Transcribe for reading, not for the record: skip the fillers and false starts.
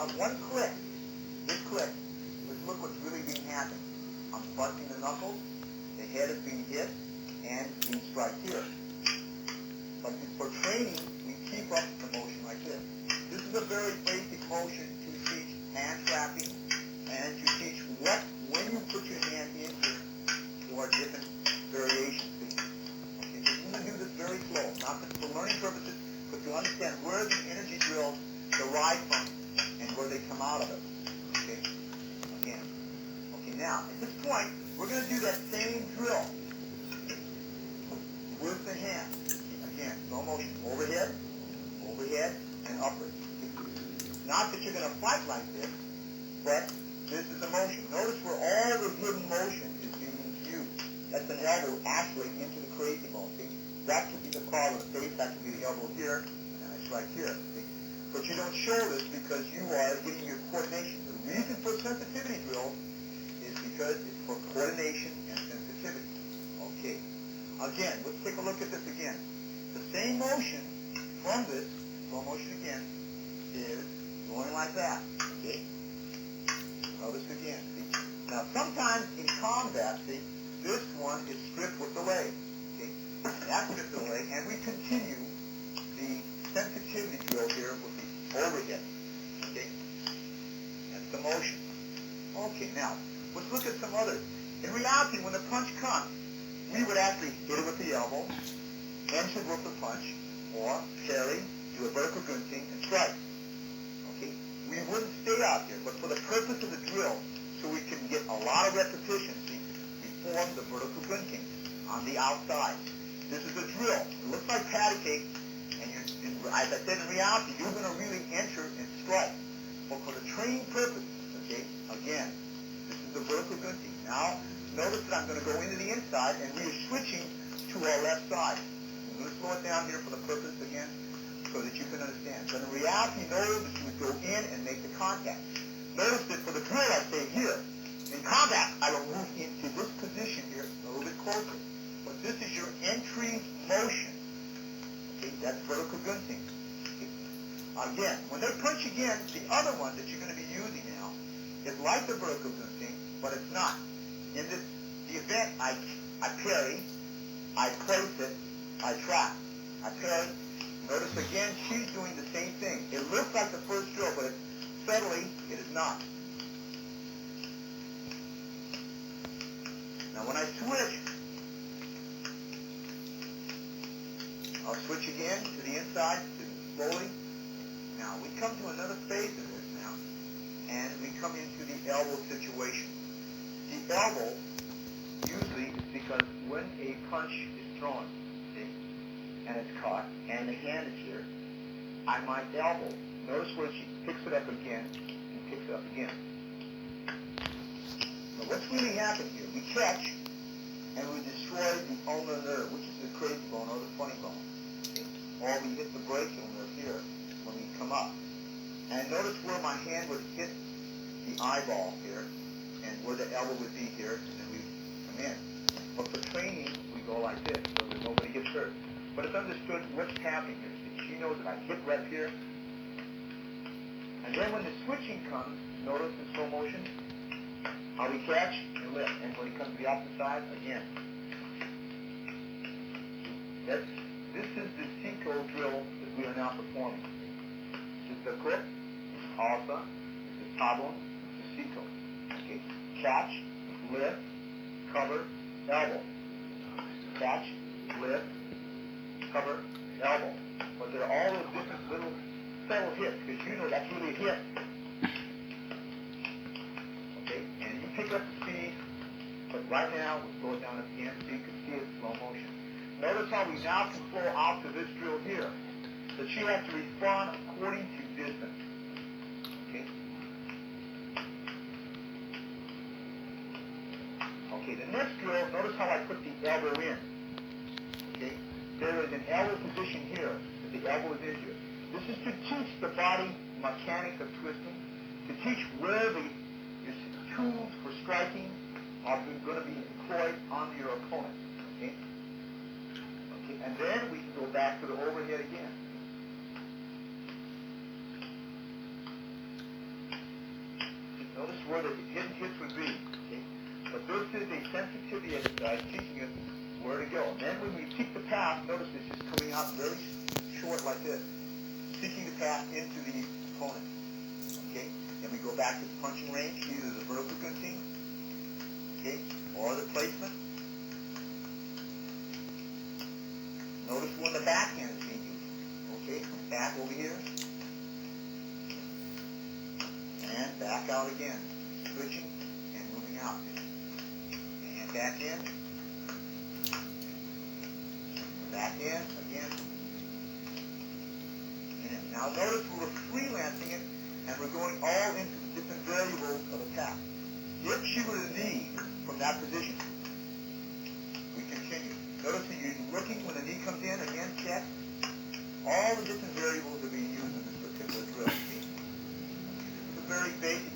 now, one click, this click, let's look what's really being happened. I'm busting the knuckles, the head is being hit, and being struck here. But for training, we keep up the motion like this. This is a very basic motion to teach hand trapping and to teach when you put your hand in here for different variations. Okay, so you're going to do this very slow, not just for learning purposes, but to understand where the energy drills derive from and where they come out of it. Okay, again. Okay, now, at this point, we're going to do that same drill with the hand. Again, slow motion, overhead, overhead, and upward. Not that you're going to fight like this, but this is the motion. Notice where all the hidden motion is being used. That's an elbow actually into the crazy bone. See? That could be the claw of the face, that could be the elbow here, and I strike here. See? But you don't show this because you are getting your coordination. The reason for sensitivity drills is because it's for coordination and sensitivity. Okay. Again, let's take a look at this again. The same motion from this, slow motion again, is going like that. Okay? Notice again. See? Now, sometimes in combat, see, this one is stripped with the leg. Okay? That's stripped with the leg, and we continue the sensitivity drill here with the overhead. Okay? That's the motion. Okay, now, let's look at some others. In reality, when the punch comes, we would actually hit it with the elbow, enter with the punch, or parry, do a vertical gunting, and strike. Okay? We wouldn't stay out here, but for the purpose of the drill, so we can get a lot of repetition, see, we form the vertical gunting on the outside. This is a drill. It looks like patty cake, and as I said, in reality, you're going to really enter and strike. But for the training purpose, okay, again, this is the vertical gunting. Now, notice that I'm going to go into the inside, and we are switching to our left side. I'm going to slow it down here for the purpose, again, so that you can understand. But in reality, notice that you would go in and make the contact. Notice that for the drill, I say here. In combat, I will move into this position here a little bit closer. But this is your entry motion. Okay, that's vertical gunting. Okay. Again, when they punch again, the other one that you're going to be using now is like the vertical gunting, but it's not. In the event, I parry, I place it, I trap. I parry. Notice again, she's doing the same thing. It looks like the first drill, but subtly, it is not. Now when I switch, I'll switch again to the inside, slowly. Now we come to another phase of this now, and we come into the elbow situation. The elbow, usually, is because when a punch is thrown, see, and it's caught, and the hand is here, I might elbow. Notice where she picks it up again, and picks it up again. Now what's really happened here? We catch, and we destroy the ulnar nerve, which is the crazy bone or the funny bone. Okay? Or we hit the brachial nerve here when we come up. And notice where my hand would hit the eyeball here, and where the elbow would be here, and then we come in. But for training, we go like this, so that nobody gets hurt. But it's understood what's happening here. She knows that I hit right here. And then when the switching comes, notice in slow motion, how we catch and lift. And when he comes to the opposite side, again. This is the Seiko drill that we are now performing. This is the grip, this is alpha, this is tabon, this is Seiko. Okay. Catch, lift, cover, elbow. Catch, lift, cover, elbow. But there are all those different little subtle hits, because you know that's really a hit. Okay, and you pick up the speed, but right now, we'll slow it down again so you can see it in slow motion. Notice how we now can flow out to this drill here, that she has to respond according to distance. Okay? Okay, the next drill, notice how I put the elbow in. Okay? There is an elbow position here, that the elbow is in here. This is to teach the body mechanics of twisting, to teach where the tools for striking are going to be employed on your opponent. Okay? Okay, and then we can go back to the overhead again. where the hidden hits would be. Okay? But this is a sensitivity teaching us where to go. And then when we seek the path, notice it's just coming out very short like this. Seeking the path into the opponent. Okay? Then we go back to the punching range, either the vertical gunting, okay, or the placement. Notice when the backhand is being used. Okay? Back over here. And back out again. Switching and moving out. And back in. Back in again. And now notice we're freelancing it and we're going all into the different variables of attack. If she were to knee from that position, we continue. Notice that you're looking when the knee comes in, again check. All the different variables are being used in this particular drill. This is a very basic